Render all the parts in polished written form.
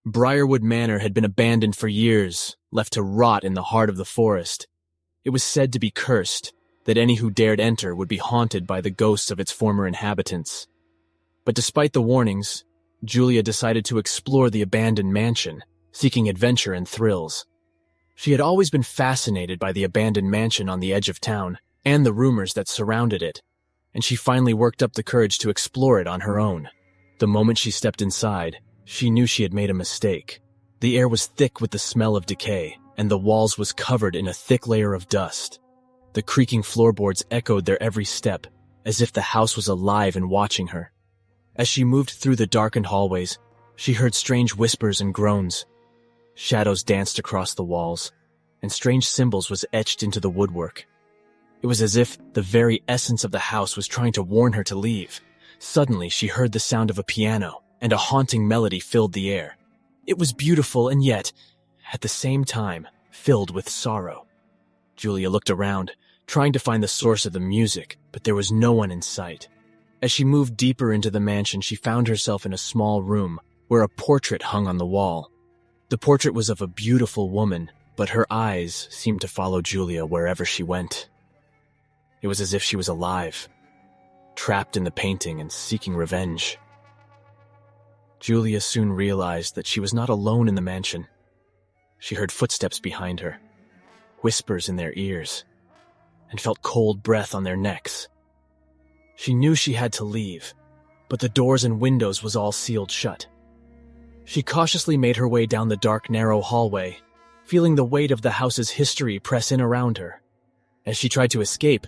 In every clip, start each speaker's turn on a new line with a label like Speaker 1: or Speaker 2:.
Speaker 1: Briarwood Manor had been abandoned for years, left to rot in the heart of the forest. It was said to be cursed, that any who dared enter would be haunted by the ghosts of its former inhabitants. But despite the warnings, Julia decided to explore the abandoned mansion, seeking adventure and thrills. She had always been fascinated by the abandoned mansion on the edge of town and the rumors that surrounded it, and she finally worked up the courage to explore it on her own. The moment she stepped inside, she knew she had made a mistake. The air was thick with the smell of decay, and the walls was covered in a thick layer of dust. The creaking floorboards echoed their every step, as if the house was alive and watching her. As she moved through the darkened hallways, she heard strange whispers and groans. Shadows danced across the walls, and strange symbols was etched into the woodwork. It was as if the very essence of the house was trying to warn her to leave. Suddenly, she heard the sound of a piano, and a haunting melody filled the air. It was beautiful and yet, at the same time, filled with sorrow. Julia looked around, trying to find the source of the music, but there was no one in sight. As she moved deeper into the mansion, she found herself in a small room where a portrait hung on the wall. The portrait was of a beautiful woman, but her eyes seemed to follow Julia wherever she went. It was as if she was alive, trapped in the painting and seeking revenge. Julia soon realized that she was not alone in the mansion. She heard footsteps behind her, whispers in their ears, and felt cold breath on their necks. She knew she had to leave, but the doors and windows was all sealed shut. She cautiously made her way down the dark, narrow hallway, feeling the weight of the house's history press in around her. As she tried to escape,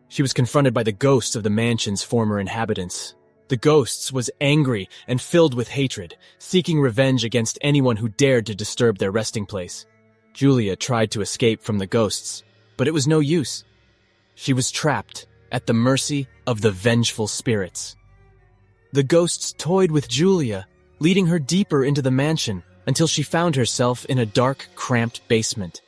Speaker 1: she was confronted by the ghosts of the mansion's former inhabitants. The ghosts was angry and filled with hatred, seeking revenge against anyone who dared to disturb their resting place. Julia tried to escape from the ghosts, but it was no use. She was trapped at the mercy of the vengeful spirits. The ghosts toyed with Julia, leading her deeper into the mansion until she found herself in a dark, cramped basement.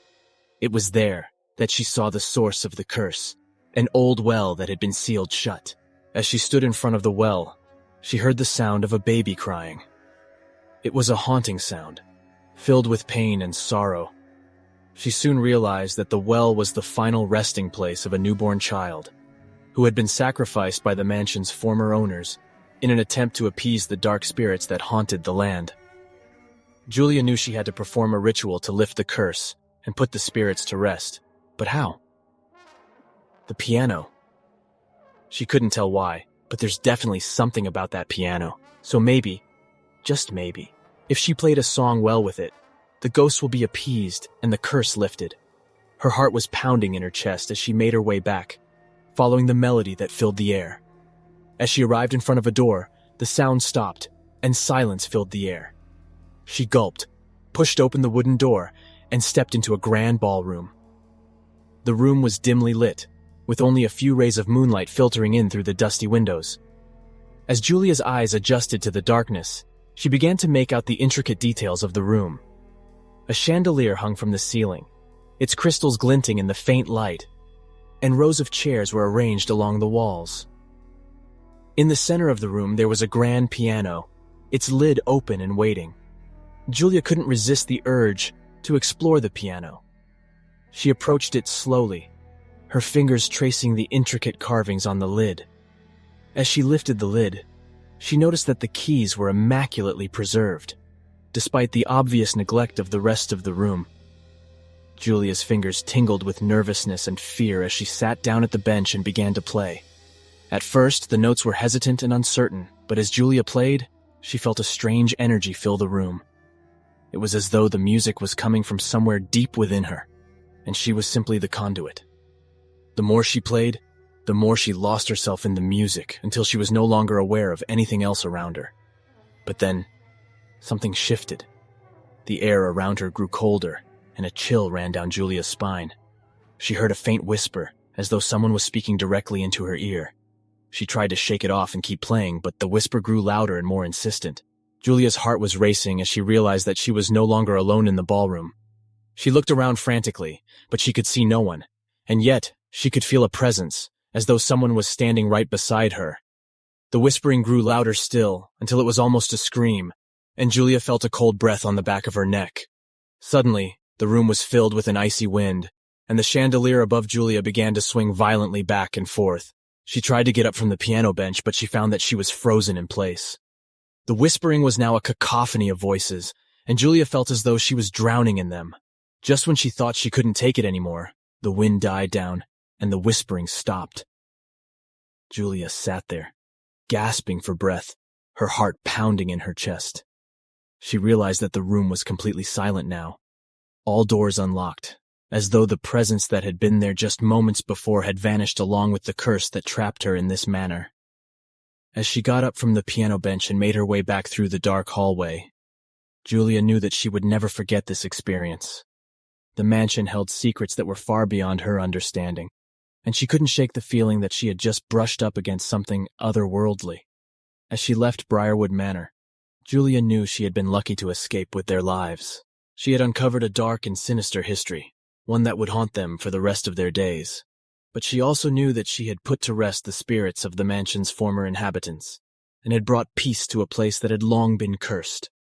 Speaker 1: It was there that she saw the source of the curse, an old well that had been sealed shut. As she stood in front of the well, she heard the sound of a baby crying. It was a haunting sound, filled with pain and sorrow. She soon realized that the well was the final resting place of a newborn child, who had been sacrificed by the mansion's former owners in an attempt to appease the dark spirits that haunted the land. Julia knew she had to perform a ritual to lift the curse and put the spirits to rest. But how? The piano. She couldn't tell why, but there's definitely something about that piano. So maybe, just maybe, if she played a song well with it, the ghosts will be appeased and the curse lifted. Her heart was pounding in her chest as she made her way back, following the melody that filled the air. As she arrived in front of a door, the sound stopped, and silence filled the air. She gulped, pushed open the wooden door, and stepped into a grand ballroom. The room was dimly lit, with only a few rays of moonlight filtering in through the dusty windows. As Julia's eyes adjusted to the darkness, she began to make out the intricate details of the room. A chandelier hung from the ceiling, its crystals glinting in the faint light, and rows of chairs were arranged along the walls. In the center of the room there was a grand piano, its lid open and waiting. Julia couldn't resist the urge to explore the piano. She approached it slowly, her fingers tracing the intricate carvings on the lid. As she lifted the lid, she noticed that the keys were immaculately preserved, despite the obvious neglect of the rest of the room. Julia's fingers tingled with nervousness and fear as she sat down at the bench and began to play. At first, the notes were hesitant and uncertain, but as Julia played, she felt a strange energy fill the room. It was as though the music was coming from somewhere deep within her, and she was simply the conduit. The more she played, the more she lost herself in the music until she was no longer aware of anything else around her. But then, something shifted. The air around her grew colder, and a chill ran down Julia's spine. She heard a faint whisper, as though someone was speaking directly into her ear. She tried to shake it off and keep playing, but the whisper grew louder and more insistent. Julia's heart was racing as she realized that she was no longer alone in the ballroom. She looked around frantically, but she could see no one, and yet she could feel a presence, as though someone was standing right beside her. The whispering grew louder still, until it was almost a scream, and Julia felt a cold breath on the back of her neck. Suddenly, the room was filled with an icy wind, and the chandelier above Julia began to swing violently back and forth. She tried to get up from the piano bench, but she found that she was frozen in place. The whispering was now a cacophony of voices, and Julia felt as though she was drowning in them. Just when she thought she couldn't take it anymore, the wind died down, and the whispering stopped. Julia sat there, gasping for breath, her heart pounding in her chest. She realized that the room was completely silent now, all doors unlocked, as though the presence that had been there just moments before had vanished along with the curse that trapped her in this manner. As she got up from the piano bench and made her way back through the dark hallway, Julia knew that she would never forget this experience. The mansion held secrets that were far beyond her understanding, and she couldn't shake the feeling that she had just brushed up against something otherworldly. As she left Briarwood Manor, Julia knew she had been lucky to escape with their lives. She had uncovered a dark and sinister history, one that would haunt them for the rest of their days. But she also knew that she had put to rest the spirits of the mansion's former inhabitants, and had brought peace to a place that had long been cursed.